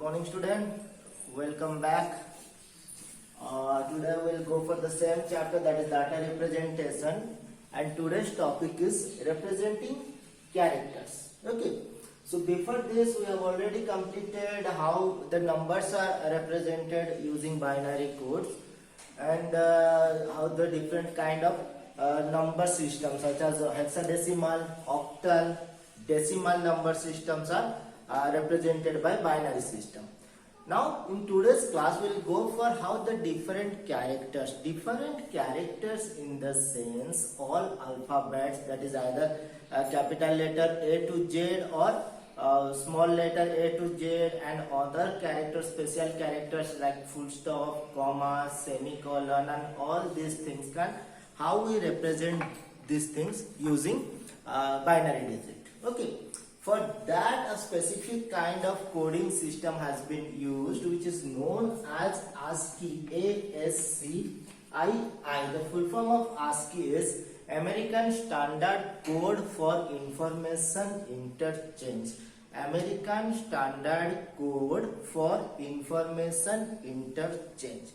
morning student, welcome back. Today we will go for the same chapter, that is data representation, and today's topic is representing characters. Okay, so before this we have already completed how the numbers are represented using binary codes, and how the different kind of number systems such as hexadecimal, octal, decimal number systems are represented by binary system. Now in today's class we will go for how the different characters in the sense all alphabets, that is either capital letter A to Z or small letter A to Z, and other characters, special characters like full stop, comma, semicolon, and all these things, how we represent these things using binary digit. Okay, for that a specific kind of coding system has been used, which is known as ASCII. ASCII. The full form of ASCII is American Standard Code for Information Interchange. American Standard Code for Information Interchange.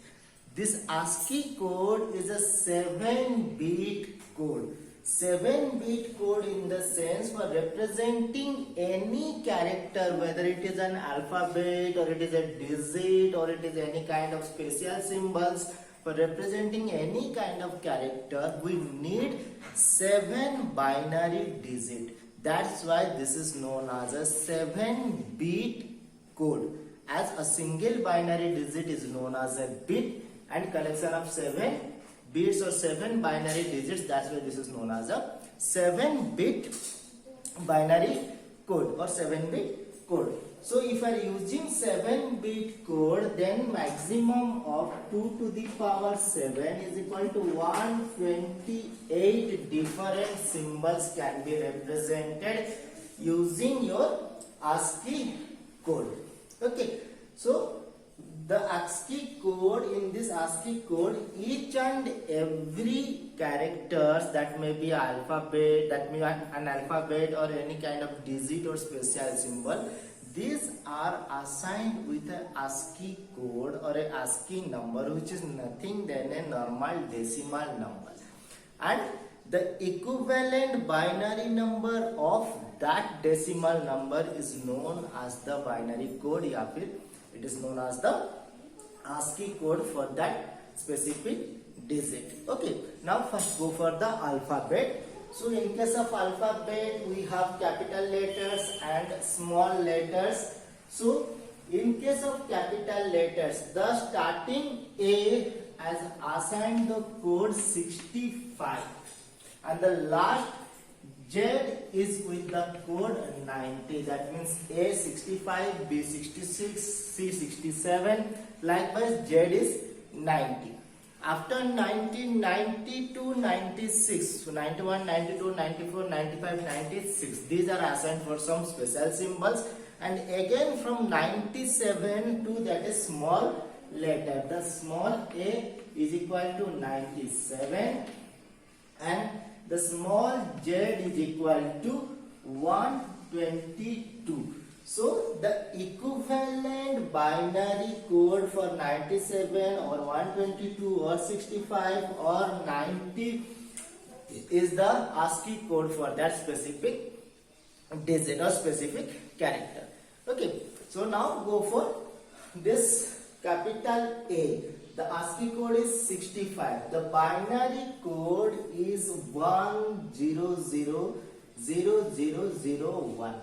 This ASCII code is a 7-bit code. 7-bit code in the sense for representing any character, whether it is an alphabet or it is a digit or it is any kind of special symbols. For representing any kind of character, we need 7 binary digits. That's why this is known as a 7-bit code, as a single binary digit is known as a bit, and collection of 7 bits or 7 binary digits, that's why this is known as a 7-bit binary code or 7-bit code. So if I are using 7-bit code, then maximum of 2 to the power 7 is equal to 128 different symbols can be represented using your ASCII code. Okay, so the ASCII code, in this ASCII code, each and every characters, that may be alphabet, that may be an alphabet or any kind of digit or special symbol, these are assigned with a ASCII code or a ASCII number, which is nothing than a normal decimal number, and the equivalent binary number of that decimal number is known as the binary code, it is known as the ASCII code for that specific digit. Okay, now first go for the alphabet. So in case of alphabet, we have capital letters and small letters. So in case of capital letters, the starting A has assigned the code 65, and the last Z is with the code 90. That means A 65, B 66, C 67. Likewise, Z is 90. After 90 to 96, so 91, 92, 94, 95, 96, these are assigned for some special symbols. And again from 97 to that is small letter, the small a is equal to 97, and the small z is equal to 122. So the equivalent binary code for 97 or 122 or 65 or 90 is the ASCII code for that specific digit or specific character. Okay, so now go for this capital A. The ASCII code is 65. The binary code is 1000001.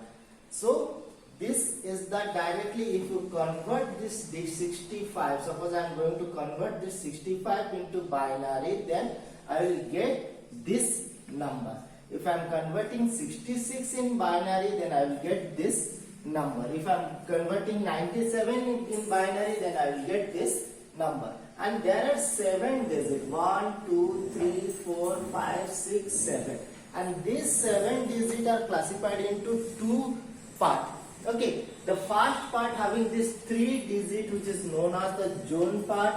So this is the directly, if you convert this 65, suppose I am going to convert this 65 into binary, then I will get this number. If I am converting 66 in binary, then I will get this number. If I am converting 97 in binary, then I will get this number. And there are 7 digits, 1, 2, 3, 4, 5, 6, 7. And these 7 digits are classified into 2 parts. Okay, the first part having this 3 digit, which is known as the zone part,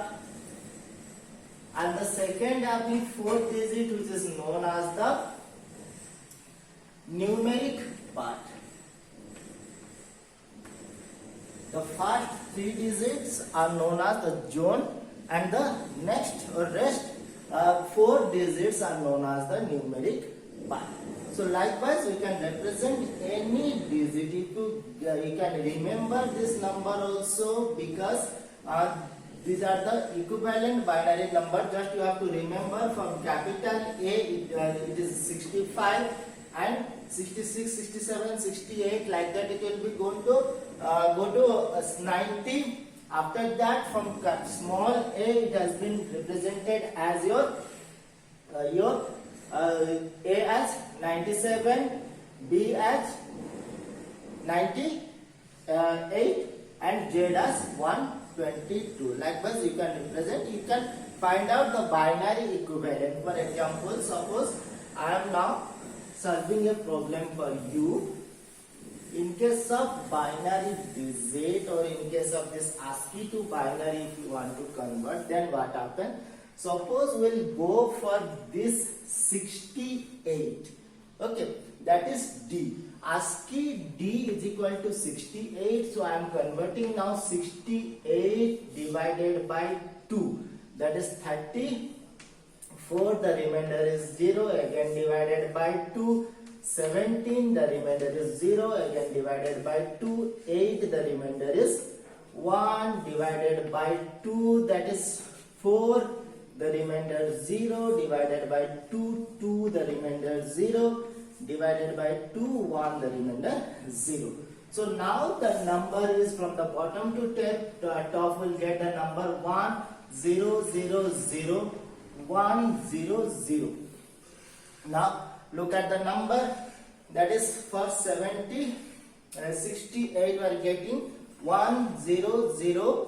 and the second having 4 digit, which is known as the numeric part. the first three digits are known as the zone, and the next or rest four digits are known as the numeric pi. So likewise, we can represent any digit. You can remember this number also, because these are the equivalent binary number. Just you have to remember, from capital A it is 65, and 66, 67, 68, like that it will be going to go to 90. After that, from small a it has been represented as your A as 97, B as 98, and Z as 122. Likewise, you can represent, you can find out the binary equivalent. For example, suppose I am now solving a problem for you. In case of binary digit, or in case of this ASCII to binary, if you want to convert, then what happen? Suppose we'll go for this 68. Okay, that is D. ASCII D is equal to 68. So I am converting now 68 divided by 2. That is 34. The remainder is 0. Again divided by 2. 17, the remainder is 0, again divided by 2, 8, the remainder is 1, divided by 2, that is 4, the remainder 0, divided by 2, 2, the remainder 0, divided by 2, 1, the remainder 0. So now the number is from the bottom to top, will get the number 1, 0, 0, 0, 1, 0, 0. Now look at the number, that is for 70, 68 we are getting 1, 0, 0,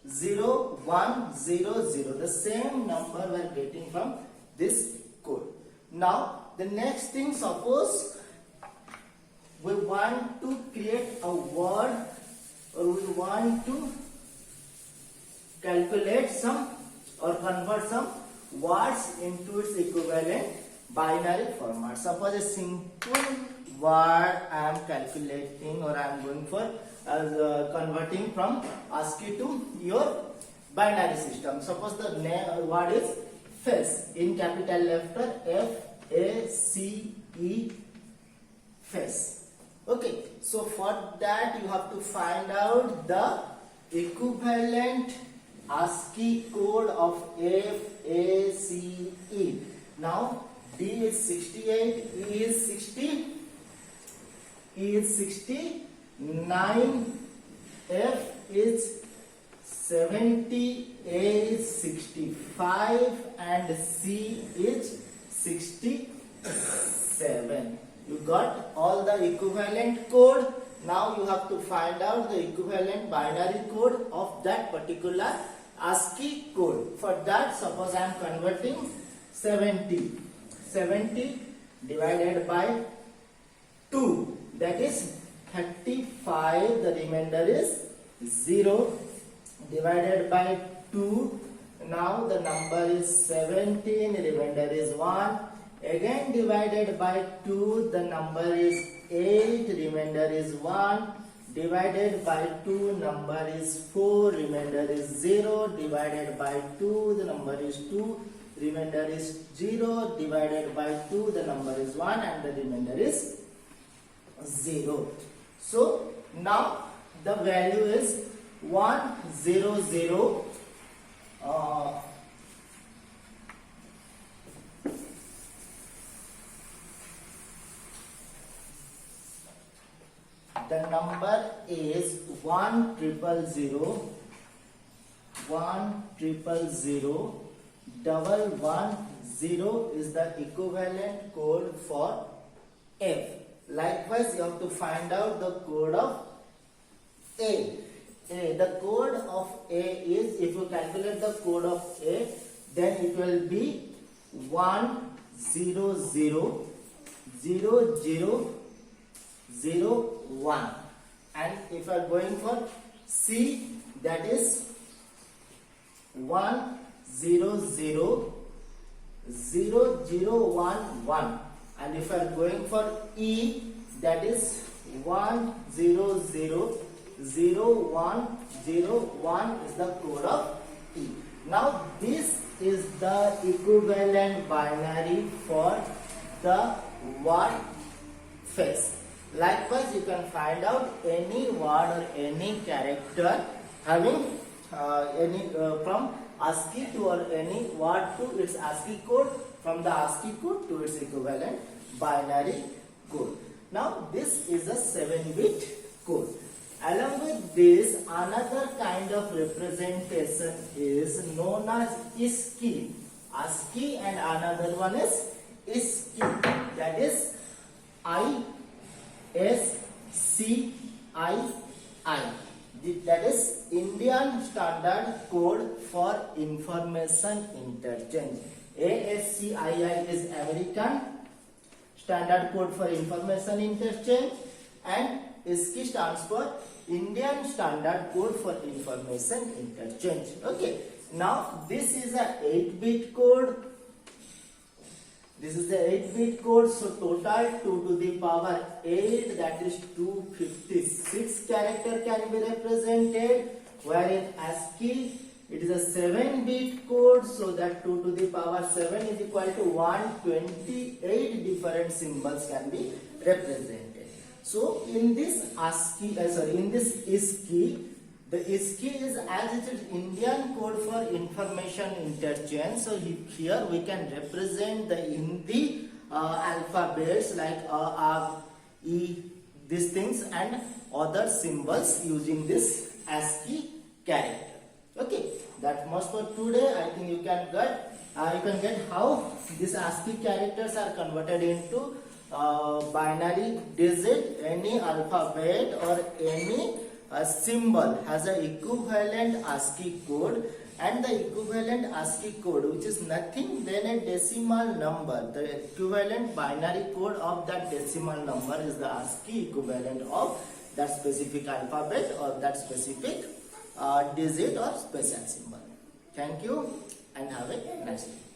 0, 1, 0, 0. The same number we are getting from this code. Now the next thing, suppose we want to create a word, or we want to calculate some or convert some words into its equivalent binary format. Suppose a simple word I am calculating, or I am going for converting from ASCII to your binary system. Suppose the word is face, in capital letter F-A-C-E, face. Okay, so for that you have to find out the equivalent ASCII code of F-A-C-E. Now D is 68, E is 60, E is 69, F is 70, A is 65, and C is 67. You got all the equivalent code. Now you have to find out the equivalent binary code of that particular ASCII code. For that, suppose I am converting 70 divided by 2, that is 35, the remainder is 0, divided by 2, now the number is 17, remainder is 1, again divided by 2, the number is 8, remainder is 1, divided by 2, number is 4, remainder is 0, divided by 2, the number is 2, remainder is 0, divided by 2, the number is 1, and the remainder is 0. So now the value is 100. The number is 1000100 110 is the equivalent code for F. Likewise, you have to find out the code of A. The code of A is, if you calculate the code of A, then it will be 10001. And if you are going for C, that is 1000011. And if you are going for E, that is 1000111. 0101 is the code of E. Now this is the equivalent binary for the word face. Likewise, you can find out any word or any character having from ASCII to or any word to its ASCII code, from the ASCII code to its equivalent binary code. Now this is a 7-bit code. Along with this, another kind of representation is known as ISCII. ASCII and another one is ISCII. That is ISCII. That is Indian Standard Code for Information Interchange. ASCII is American Standard Code for Information Interchange, and ISCII stands for Indian Standard Code for Information Interchange. Okay. Now this is a 8-bit code. This is the 8-bit code. So total 2 to the power 8, that is 256 character can be represented. Wherein ASCII, it is a 7-bit code, so that 2 to the power 7 is equal to 128 different symbols can be represented. So in this ASCII, in this ISCII, the ISCII is, as it is Indian Code for Information Interchange. So here we can represent the Hindi alphabets like A, E, these things, and other symbols using this ASCII character. Okay, that's much for today. I think you can get how these ASCII characters are converted into binary digit. Any alphabet or any symbol has an equivalent ASCII code, and the equivalent ASCII code, which is nothing than a decimal number. The equivalent binary code of that decimal number is the ASCII equivalent of that specific alphabet or that specific digit or special symbol. Thank you and have a nice day.